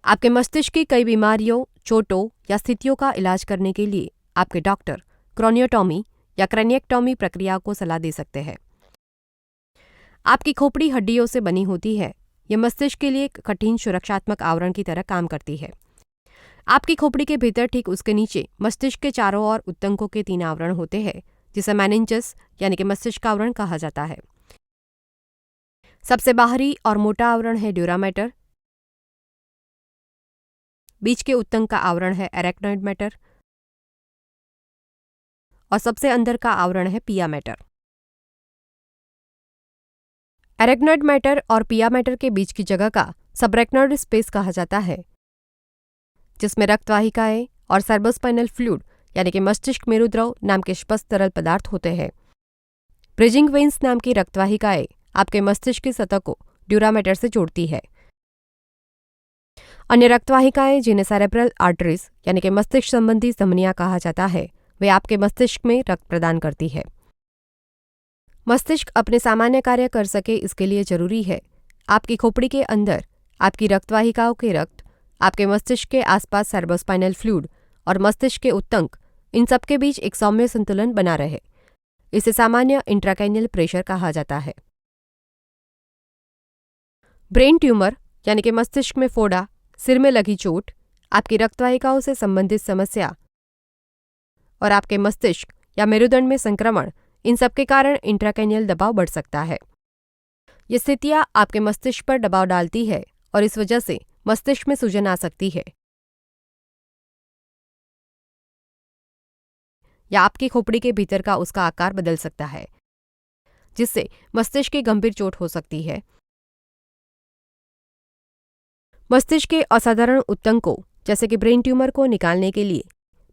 आपके मस्तिष्क की कई बीमारियों, चोटों या स्थितियों का इलाज करने के लिए आपके डॉक्टर क्रोनियोटॉमी या क्रेनिएक्टॉमी प्रक्रिया को सलाह दे सकते हैं। आपकी खोपड़ी हड्डियों से बनी होती है। यह मस्तिष्क के लिए एक कठिन सुरक्षात्मक आवरण की तरह काम करती है। आपकी खोपड़ी के भीतर ठीक उसके नीचे मस्तिष्क के चारों ओर उत्तकों के 3 आवरण होते हैं, जिसे मेनिंजस यानी कि मस्तिष्क आवरण कहा जाता है। सबसे बाहरी और मोटा आवरण है ड्यूरामेटर, बीच के उत्तक का आवरण है एरेक्नॉइड मैटर और सबसे अंदर का आवरण है पिया मैटर। एरेक्नॉइड मैटर और पिया मैटर के बीच की जगह का सबरेक्नॉइड स्पेस कहा जाता है, जिसमें रक्तवाहिकाएं और सेरेब्रोस्पाइनल फ्लूइड यानी कि मस्तिष्क मेरुद्रव नाम के स्पष्ट तरल पदार्थ होते हैं। ब्रिजिंग वेन्स नाम की रक्तवाहिकाएं आपके मस्तिष्क की सतह को ड्यूरामेटर से जोड़ती है। अन्य रक्तवाहिकाएं, जिन्हें सेरेब्रल आर्टरीज यानी कि मस्तिष्क संबंधी धमनियां कहा जाता है, वे आपके मस्तिष्क में रक्त प्रदान करती है। मस्तिष्क अपने सामान्य कार्य कर सके, इसके लिए जरूरी है आपकी खोपड़ी के अंदर आपकी रक्तवाहिकाओं के रक्त, आपके मस्तिष्क के आसपास सेरेब्रोस्पाइनल फ्लूइड और मस्तिष्क के उत्तक, इन सबके बीच एक सौम्य संतुलन बना रहे। इसे सामान्य इंट्राक्रैनियल प्रेशर कहा जाता है। ब्रेन ट्यूमर यानी कि मस्तिष्क में फोड़ा, सिर में लगी चोट, आपकी रक्तवाहिकाओं से संबंधित समस्या और आपके मस्तिष्क या मेरुदंड में संक्रमण, इन सबके कारण इंट्राक्रैनियल दबाव बढ़ सकता है। ये स्थितियां आपके मस्तिष्क पर दबाव डालती है और इस वजह से मस्तिष्क में सूजन आ सकती है या आपकी खोपड़ी के भीतर का उसका आकार बदल सकता है, जिससे मस्तिष्क की गंभीर चोट हो सकती है। मस्तिष्क के असाधारण उत्तकों जैसे कि ब्रेन ट्यूमर को निकालने के लिए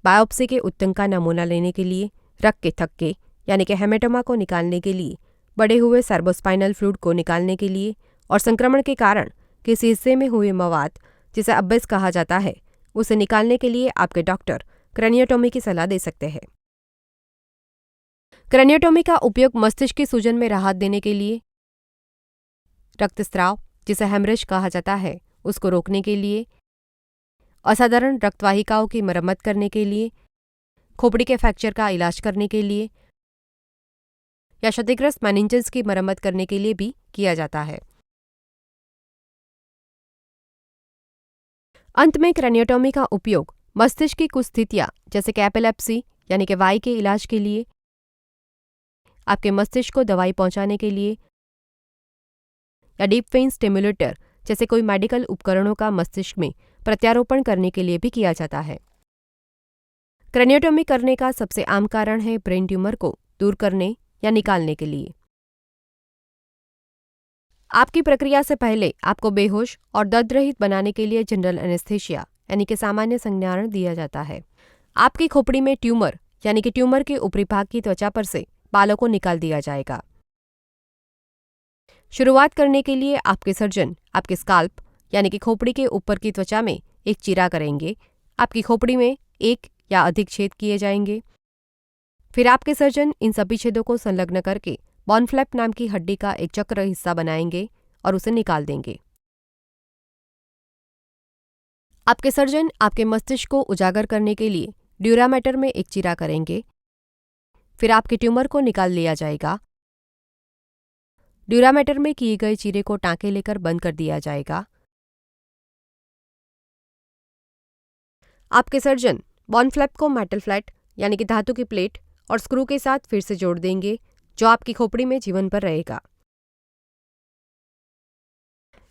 बायोप्सी के उत्तक का नमूना लेने के लिए, रक्त के थक्के यानी कि हेमेटोमा को निकालने के लिए, बढ़े हुए सेरेब्रोस्पाइनल फ्लूइड को निकालने के लिए और संक्रमण के कारण किसी हिस्से में हुए मवाद, जिसे अब्बेस कहा जाता है, उसे निकालने के लिए आपके डॉक्टर क्रेनियोटॉमी की सलाह दे सकते हैं। क्रेनियोटॉमी का उपयोग मस्तिष्क की सूजन में राहत देने के लिए, रक्तस्राव जिसे हेमरेज कहा जाता है उसको रोकने के लिए, असाधारण रक्तवाहिकाओं की मरम्मत करने के लिए, खोपड़ी के फ्रैक्चर का इलाज करने के लिए या क्षतिग्रस्त मेनिंजस की मरम्मत करने के लिए भी किया जाता है। अंत में क्रेनियोटॉमी का उपयोग मस्तिष्क की कुछ स्थितियां जैसे कि एपिलेप्सी यानी कि वाई के इलाज के लिए, आपके मस्तिष्क को दवाई पहुंचाने के लिए या डीप वेन स्टिमुलेटर जैसे कोई मेडिकल उपकरणों का मस्तिष्क में प्रत्यारोपण करने के लिए भी किया जाता है। क्रेनियोटॉमी करने का सबसे आम कारण है ब्रेन ट्यूमर को दूर करने या निकालने के लिए। आपकी प्रक्रिया से पहले आपको बेहोश और दर्द रहित बनाने के लिए जनरल एनेस्थीसिया यानी कि सामान्य संज्ञान दिया जाता है। आपकी खोपड़ी में ट्यूमर यानी कि ट्यूमर के ऊपरी भाग की त्वचा पर से बालों को निकाल दिया जाएगा। शुरुआत करने के लिए आपके सर्जन आपके स्काल्प यानी कि खोपड़ी के ऊपर की त्वचा में एक चीरा करेंगे। आपकी खोपड़ी में एक या अधिक छेद किए जाएंगे। फिर आपके सर्जन इन सभी छेदों को संलग्न करके बॉनफ्लैप नाम की हड्डी का एक चक्र हिस्सा बनाएंगे और उसे निकाल देंगे। आपके सर्जन आपके मस्तिष्क को उजागर करने के लिए ड्यूरामेटर में एक चीरा करेंगे। फिर आपके ट्यूमर को निकाल लिया जाएगा। ड्यूरामेटर में किए गए चीरे को टाँके लेकर बंद कर दिया जाएगा। आपके सर्जन बॉनफ्लैप को मेटल फ्लैट यानी कि धातु की प्लेट और स्क्रू के साथ फिर से जोड़ देंगे, जो आपकी खोपड़ी में जीवन भर रहेगा।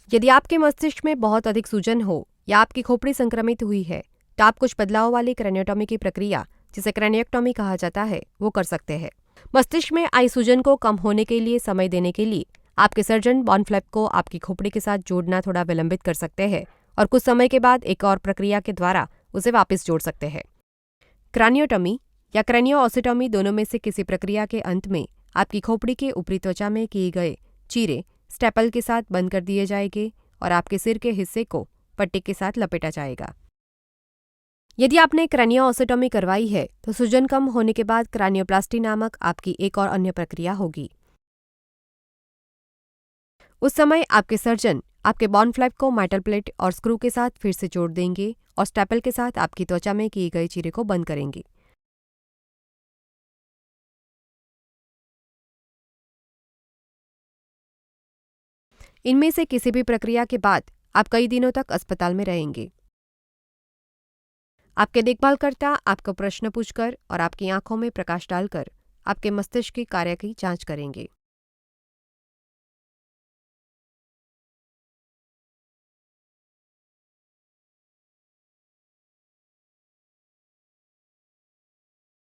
यदि आपके मस्तिष्क में बहुत अधिक सूजन हो या आपकी खोपड़ी संक्रमित हुई है, तो आप कुछ बदलाव वाली क्रेनियोटॉमी की प्रक्रिया, जिसे क्रेनिएक्टॉमी कहा जाता है, वो कर सकते हैं। मस्तिष्क में आई सूजन को कम होने के लिए समय देने के लिए आपके सर्जन बॉनफ्लैप को आपकी खोपड़ी के साथ जोड़ना थोड़ा विलंबित कर सकते हैं और कुछ समय के बाद एक और प्रक्रिया के द्वारा उसे वापस जोड़ सकते हैं। क्रानियोटॉमी या क्रेनियोओसिटॉमी दोनों में से किसी प्रक्रिया के अंत में आपकी खोपड़ी के ऊपरी त्वचा में किए गए चीरे स्टेपल के साथ बंद कर दिए जाएंगे और आपके सिर के हिस्से को पट्टी के साथ लपेटा जाएगा। यदि आपने क्रेनियोओसिटॉमी करवाई है तो सूजन कम होने के बाद क्रानियोप्लास्टी नामक आपकी एक और अन्य प्रक्रिया होगी। उस समय आपके सर्जन आपके बॉन फ्लैप को मेटल प्लेट और स्क्रू के साथ फिर से जोड़ देंगे और स्टेपल के साथ आपकी त्वचा में किए गए चीरे को बंद करेंगे। इनमें से किसी भी प्रक्रिया के बाद आप कई दिनों तक अस्पताल में रहेंगे। आपके देखभालकर्ता आपको प्रश्न पूछकर और आपकी आंखों में प्रकाश डालकर आपके मस्तिष्क के कार्य की जांच करेंगे।